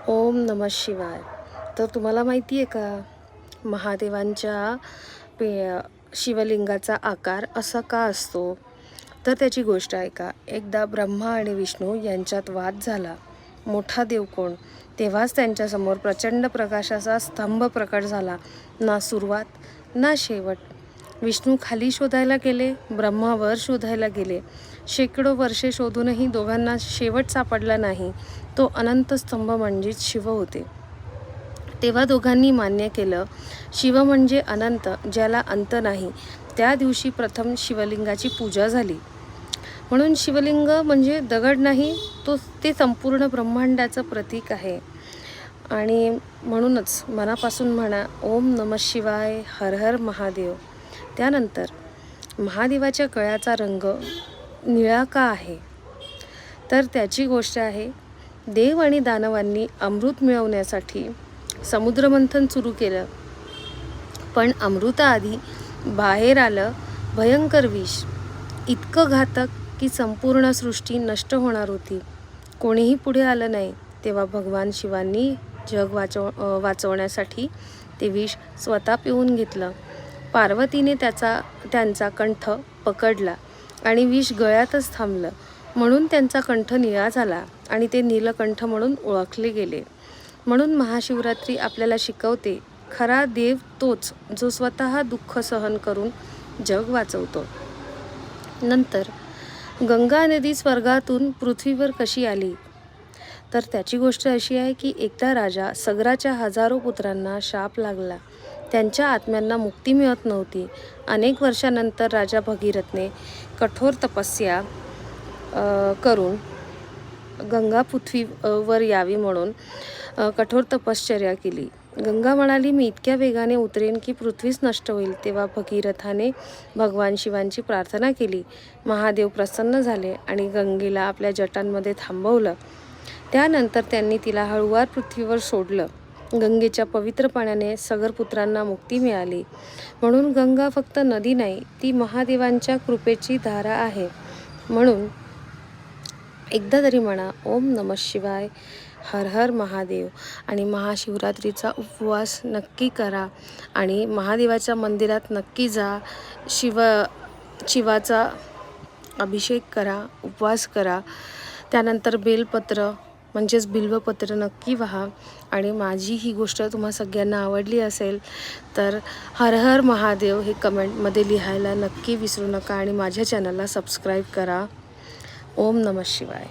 ओम नमः शिवाय. तर तुम्हाला माहिती आहे का, महादेवांच्या शिवलिंगाचा आकार असा का असतो? तर त्याची गोष्ट ऐका. एकदा ब्रह्मा आणि विष्णू यांच्यात वाद झाला. मोठा देव कोण? तेव्हाच त्यांच्यासमोर प्रचंड प्रकाशाचा स्तंभ प्रकट झाला. ना सुरुवात ना शेवट. विष्णू खाली शोधायला गेले, ब्रह्मा वर शोधायला गेले. शेकडो वर्षे शोधूनही दोघांना शेवट सापडला नाही. तो अनंत स्तंभ म्हणजेच शिव होते. तेव्हा दोघांनी मान्य केलं, शिव म्हणजे अनंत, ज्याला अंत नाही. त्या दिवशी प्रथम शिवलिंगाची पूजा झाली. म्हणून शिवलिंग म्हणजे दगड नाही, ते संपूर्ण ब्रह्मांडाचं प्रतीक आहे. आणि म्हणूनच मनापासून म्हणा, ओम नमः शिवाय, हर हर महादेव. त्यानंतर महादेवाच्या गळ्याचा रंग निळा का आहे? तर त्याची गोष्ट आहे, देव आणि दानवांनी अमृत मिळवण्यासाठी समुद्रमंथन सुरू केलं. पण अमृताआधी बाहेर आलं भयंकर विष, इतकं घातक की संपूर्ण सृष्टी नष्ट होणार होती. कोणीही पुढे आलं नाही. तेव्हा भगवान शिवांनी जग वाचवण्यासाठी ते विष स्वतः पिऊन घेतलं. पार्वतीने त्यांचा कंठ पकडला आणि विष गळ्यातच थांबलं. म्हणून त्यांचा कंठ निळा झाला आणि ते नीलकंठ म्हणून ओळखले गेले. म्हणून महाशिवरात्री आपल्याला शिकवते, खरा देव तोच जो स्वतः दुःख सहन करून जग वाचवतो. नंतर गंगा नदी स्वर्गातून पृथ्वीवर कशी आली? तर त्याची गोष्ट अशी आहे की एकदा राजा सगराच्या हजारो पुत्रांना शाप लागला. त्यांच्या आत्म्यांना मुक्ती मिळत नव्हती. अनेक वर्षानंतर राजा भगीरथने कठोर तपस्या करून गंगा पृथ्वीवर यावी म्हणून कठोर तपश्चर्या केली. गंगा म्हणाली, मी इतक्या वेगाने उतरेन की पृथ्वीच नष्ट होईल. तेव्हा भगीरथाने भगवान शिवांची प्रार्थना केली. महादेव प्रसन्न झाले आणि गंगेला आपल्या जटांमध्ये थांबवलं. त्यानंतर त्यांनी तिला हळूवार पृथ्वीवर सोडलं. गंगेच्या पवित्र पाण्याने सगर पुत्रांना मुक्ती मिळाली. म्हणून गंगा फक्त नदी नाही, ती महादेवांच्या कृपेची धारा आहे. म्हणून एकदा तरी म्हणा, ओम नमः शिवाय, हर हर महादेव. आणि महाशिवरात्रीचा उपवास नक्की करा आणि महादेवाच्या मंदिरात नक्की जा. शिवाचा अभिषेक करा, उपवास करा. त्यानंतर बेलपत्र म्हणजेच बिल्वपत्र नक्की वाहा. आणि माझी ही गोष्ट तुम्हा सगळ्यांना आवडली असेल तर हर हर महादेव हे कमेंटमध्ये लिहायला नक्की विसरू नका आणि माझ्या चॅनलला सबस्क्राईब करा. ओम नमः शिवाय.